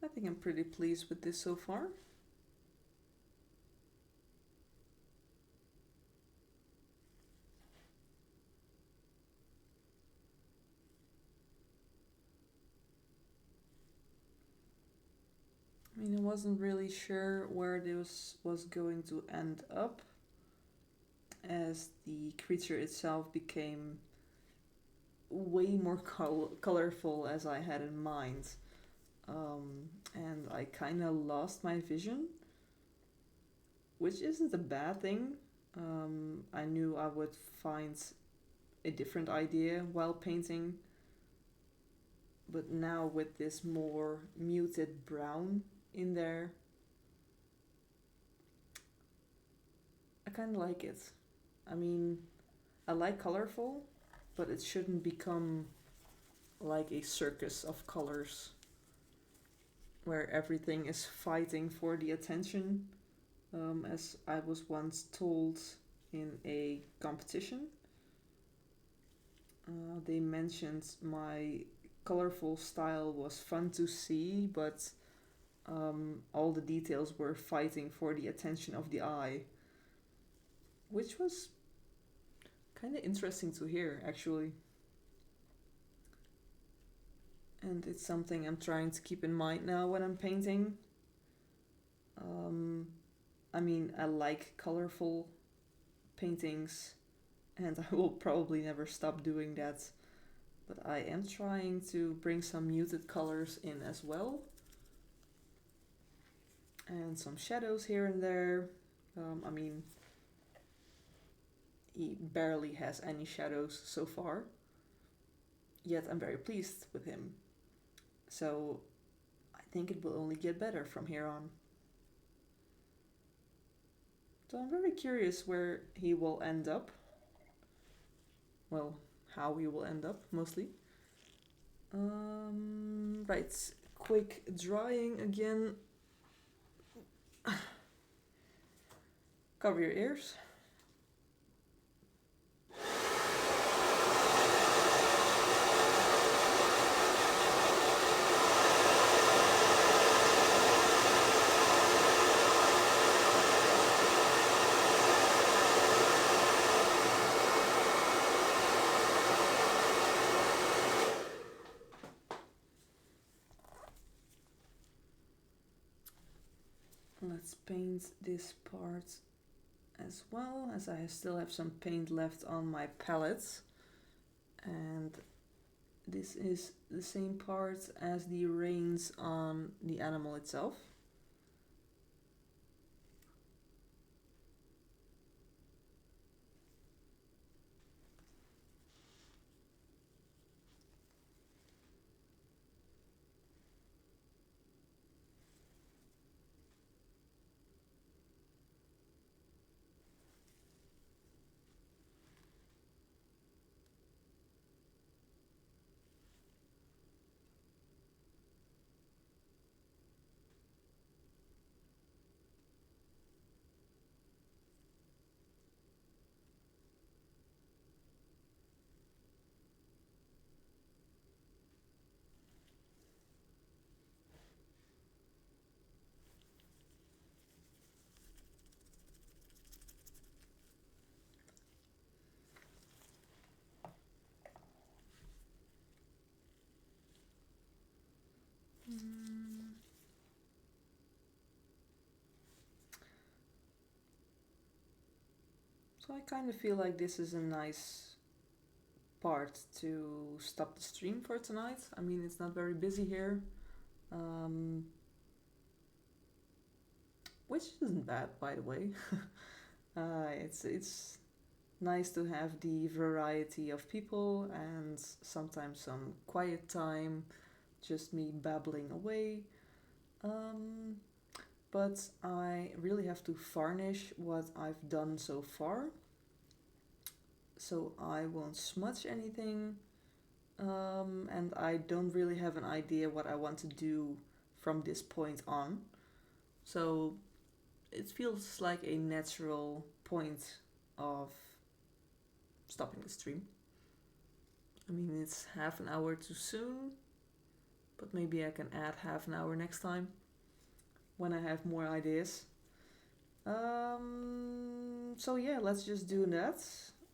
[SPEAKER 1] I think I'm pretty pleased with this so far. I mean, I wasn't really sure where this was going to end up, as the creature itself became way more colorful as I had in mind. And I kind of lost my vision, which isn't a bad thing. I knew I would find a different idea while painting, but now with this more muted brown in there, I kind of like it. I mean, I like Colorfull, but it shouldn't become like a circus of colors where everything is fighting for the attention, as I was once told in a competition. They mentioned my Colorfull style was fun to see, but all the details were fighting for the attention of the eye, which was kind of interesting to hear, actually. And it's something I'm trying to keep in mind now when I'm painting. I mean, I like colorful paintings, and I will probably never stop doing that. But I am trying to bring some muted colors in as well. And some shadows here and there. I mean, he barely has any shadows so far. Yet I'm very pleased with him. So I think it will only get better from here on. So I'm very curious where he will end up. Well, how he will end up, mostly. Right, quick drying again. Cover your ears. Let's paint this part as well, as I still have some paint left on my palette. And this is the same part as the reins on the animal itself. So I kind of feel like this is a nice part to stop the stream for tonight. I mean, it's not very busy here, which isn't bad, by the way. It's nice to have the variety of people and sometimes some quiet time, just me babbling away. Um, but I really have to varnish what I've done so far. So I won't smudge anything, and I don't really have an idea what I want to do from this point on. So it feels like a natural point of stopping the stream. I mean, it's half an hour too soon, but maybe I can add half an hour next time when I have more ideas. So yeah, let's just do that.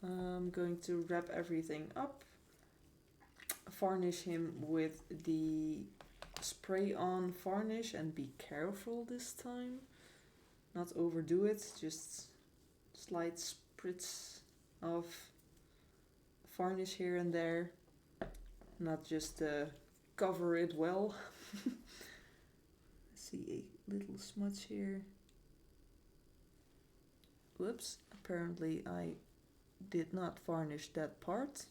[SPEAKER 1] I'm going to wrap everything up, varnish him with the spray on varnish, and be careful this time. Not overdo it, just slight spritz of varnish here and there. Not just cover it well. See a little smudge here. Whoops, apparently I did not varnish that part.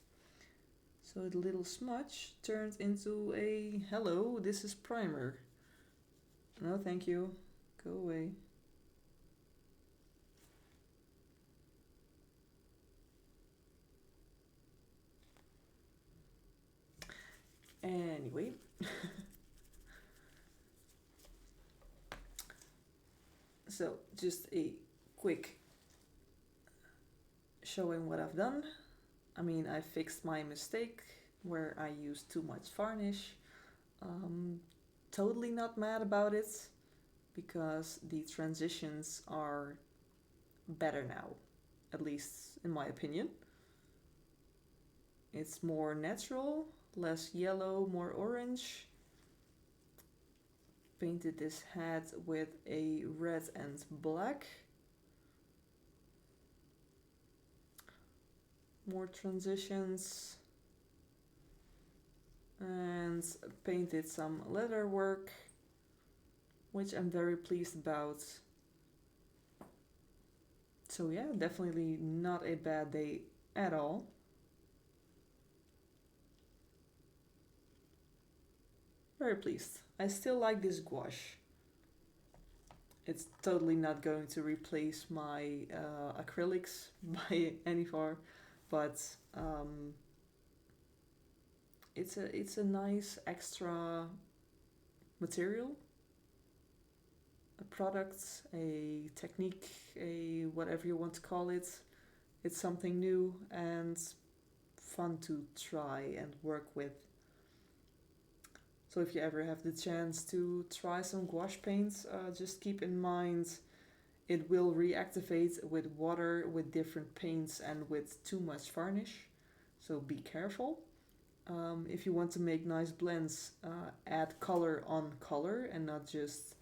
[SPEAKER 1] So the little smudge turned into a hello, this is primer. No, thank you. Go away. Anyway. So just a quick showing what I've done. I mean, I fixed my mistake where I used too much varnish. Totally not mad about it because the transitions are better now, at least in my opinion. It's more natural, less yellow, more orange. Painted this hat with a red and black. More transitions. And painted some leather work, which I'm very pleased about. So yeah, definitely not a bad day at all. Very pleased. I still like this gouache. It's totally not going to replace my acrylics by any far, but it's a nice extra material, a product, a technique, a whatever you want to call it. It's something new and fun to try and work with. So if you ever have the chance to try some gouache paints, just keep in mind it will reactivate with water, with different paints, and with too much varnish. So be careful. If you want to make nice blends, add color on color and not just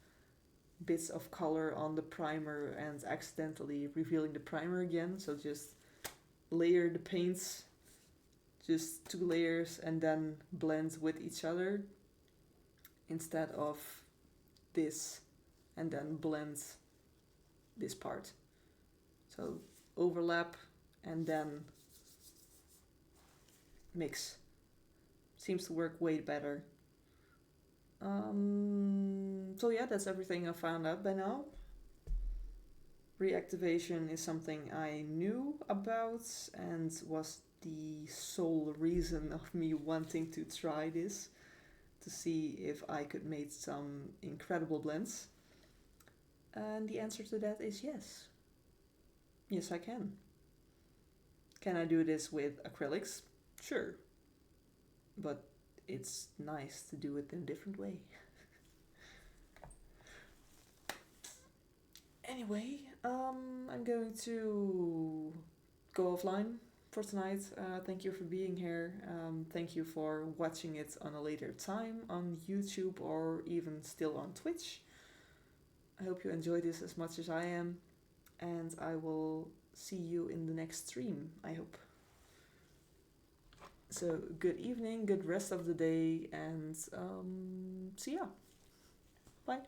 [SPEAKER 1] bits of color on the primer and accidentally revealing the primer again. So just layer the paints, just 2 layers, and then blend with each other instead of this and then blend this part. So overlap and then mix. Seems to work way better. So yeah, that's everything I found out by now. Reactivation is something I knew about and was the sole reason of me wanting to try this, to see if I could make some incredible blends. And the answer to that is yes. Yes, I can. Can I do this with acrylics? Sure. But it's nice to do it in a different way. Anyway, I'm going to go offline for tonight. Thank you for being here. Thank you for watching it on a later time on YouTube or even still on Twitch. I hope you enjoyed this as much as I am. and I will see you in the next stream, I hope. So good evening, good rest of the day, and see ya. Bye.